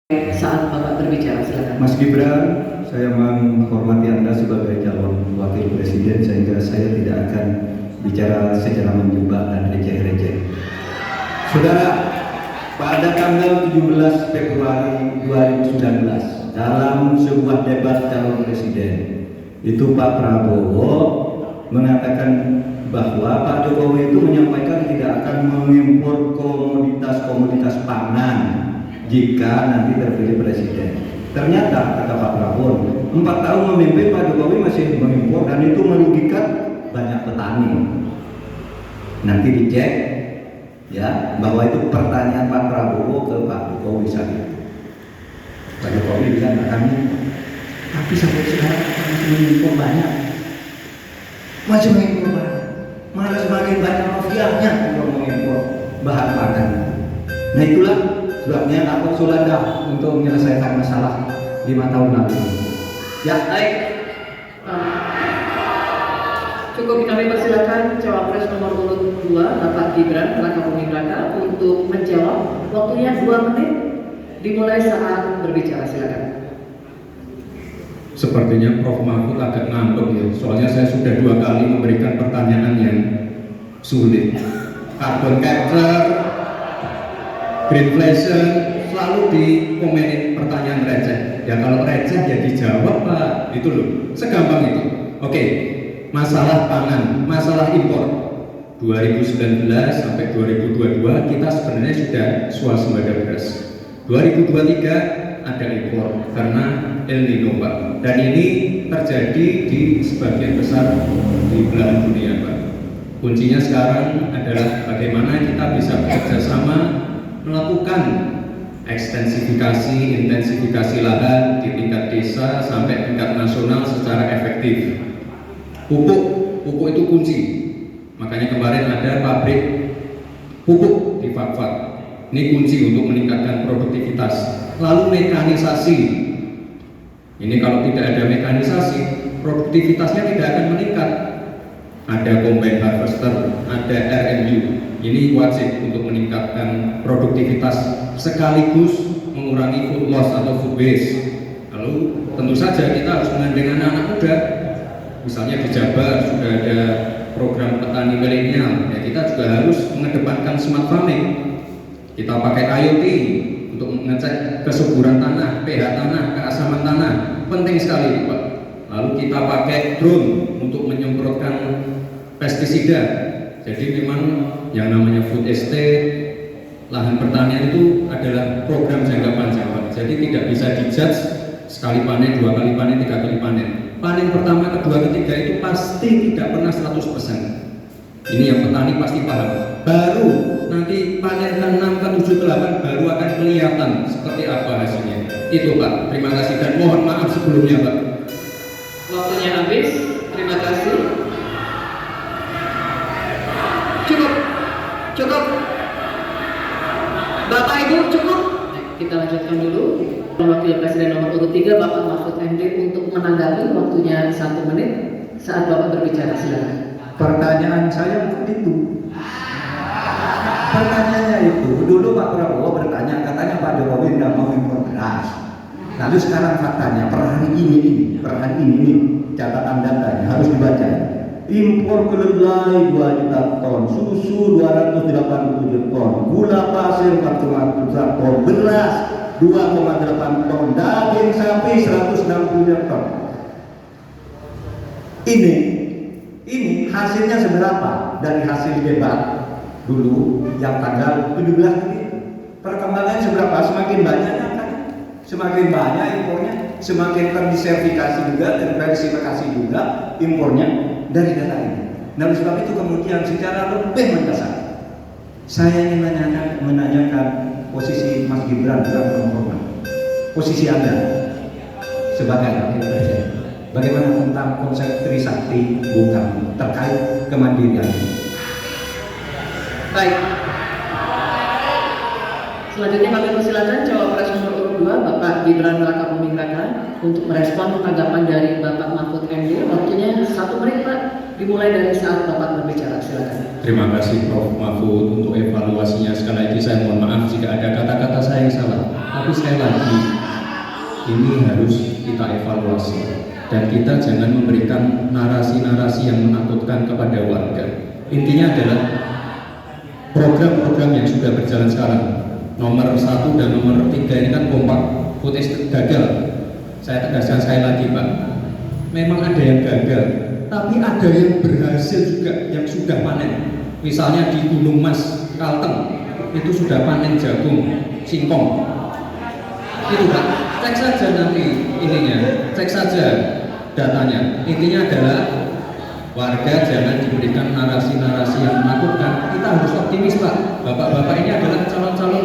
Saat Bapak berbicara, silakan. Mas Gibran, saya menghormati Anda sebagai calon wakil presiden sehingga saya tidak akan bicara secara menjebak dan receh-receh. Saudara, pada tanggal 17 Februari 2019 dalam sebuah debat calon presiden itu Pak Prabowo mengatakan bahwa Pak Jokowi itu menyampaikan tidak akan mengimpor komoditas-komoditas pangan jika nanti terpilih presiden. Ternyata kata Pak Prabowo, 4 tahun memimpin Pak Jokowi masih mengimpor dan itu merugikan banyak petani. Nanti dicek ya bahwa itu pertanyaan Pak Prabowo ke Pak Jokowi saja. Pak Jokowi bilang akan mengimpor, tapi sampai sekarang masih mengimpor banyak. Masih mengimpor banyak. Malah semakin banyak mafianya untuk mengimpor bahan pangan. Nah itulah sebabnya aku sulada untuk menyelesaikan masalah 5 tahun lalu. Ya, baik. Cukup kami persilakan cawapres nomor urut 2 Bapak Gibran Rakabuming Raka untuk menjawab. Waktunya 2 menit dimulai saat berbicara, silakan. Sepertinya Prof. Mahfud agak ngantuk ya, soalnya saya sudah 2 kali memberikan pertanyaan yang sulit. Carbon capture, greenflation, selalu dikomenin pertanyaan receh. Ya kalau receh ya dijawab Pak, itu loh, segampang itu. Oke, masalah pangan, masalah impor 2019 sampai 2022 kita sebenarnya sudah swasembada beras. 2023 ada impor karena El Nino Pak, dan ini terjadi di sebagian besar di belahan dunia Pak. Kuncinya sekarang adalah bagaimana kita bisa bekerja sama melakukan ekstensifikasi, intensifikasi lahan di tingkat desa sampai tingkat nasional secara efektif. Pupuk itu kunci. Makanya kemarin ada pabrik pupuk di Fakfak. Ini kunci untuk meningkatkan produktivitas. Lalu mekanisasi. Ini kalau tidak ada mekanisasi, produktivitasnya tidak akan meningkat. Ada combine harvester, ada RMU. Ini wajib untuk meningkatkan produktivitas sekaligus mengurangi food loss atau food waste. Lalu tentu saja kita harus menggandeng anak muda. Misalnya di Jabar sudah ada program petani milenial, ya kita juga harus mengedepankan smart farming. Kita pakai IoT untuk mengecek kesuburan tanah, pH tanah, keasaman tanah, penting sekali Pak. Lalu kita pakai drone untuk menyemprotkan pestisida. Jadi memang yang namanya food estate, lahan pertanian itu adalah program jangka panjang Pak. Jadi tidak bisa dijudge sekali panen, 2 kali panen, 3 kali panen. Panen pertama, kedua, ketiga itu pasti tidak pernah 100%. Ini yang petani pasti paham. Baru nanti panen ke-6, ke-7, ke-8 baru akan kelihatan seperti apa hasilnya. Itu Pak, terima kasih dan mohon maaf sebelumnya Pak. Waktunya habis, terima kasih. Cukup. Bapak Ibu cukup. Kita lanjutkan dulu. Wakil Presiden nomor urut 3 Bapak Mahfud MD untuk menanggapi, waktunya 1 menit saat Bapak berbicara, silakan. Pertanyaan saya bukan itu. Pertanyaannya itu, dulu Pak Prabowo bertanya, katanya Pak Jokowi tidak mau impor beras. Lalu sekarang faktanya, per hari ini, catatan datanya harus dibaca. Impor kedelai 2 juta ton, susu 287 ton, gula pasir 4,1 ton, beras 2,8 ton, daging sapi 160 ton. Ini hasilnya seberapa dari hasil debat dulu yang tanggal 17 ini? Perkembangannya seberapa? Semakin banyaknya kan? Semakin banyak impornya, semakin terdiversifikasi juga, terdiversifikasi juga impornya dari data ini. Nah, oleh sebab itu kemudian secara lebih mendasar saya ingin menanyakan posisi Mas Gibran dalam penghormatan, posisi Anda sebagai wakil presiden. Bagaimana tentang konsep Trisakti Bung Karno terkait kemandirian ini? Baik. Selanjutnya kami persilakan cawapres nomor urut 2 Bapak Gibran Rakabuming Raka untuk merespon tanggapan dari Bapak Mahfud MD. Waktunya 1 menit Pak, dimulai dari saat Bapak berbicara, silakan. Terima kasih Prof. Mahfud untuk evaluasinya. Sekali lagi saya mohon maaf jika ada kata-kata saya yang salah. Tapi sekali lagi, ini harus kita evaluasi dan kita jangan memberikan narasi-narasi yang menakutkan kepada warga. Intinya adalah program-program yang sudah berjalan sekarang, nomor 1 dan nomor 3 ini kan kompak, footage gagal. Saya tegaskan sekali lagi Pak, memang ada yang gagal, tapi ada yang berhasil juga, yang sudah panen. Misalnya di Gunung Mas, Kalteng, itu sudah panen jagung, singkong. Itu Pak, cek saja nanti ininya, cek saja datanya. Intinya adalah warga jangan diberikan narasi-narasi yang menakutkan. Kita harus optimis Pak. Bapak-bapak ini adalah calon-calon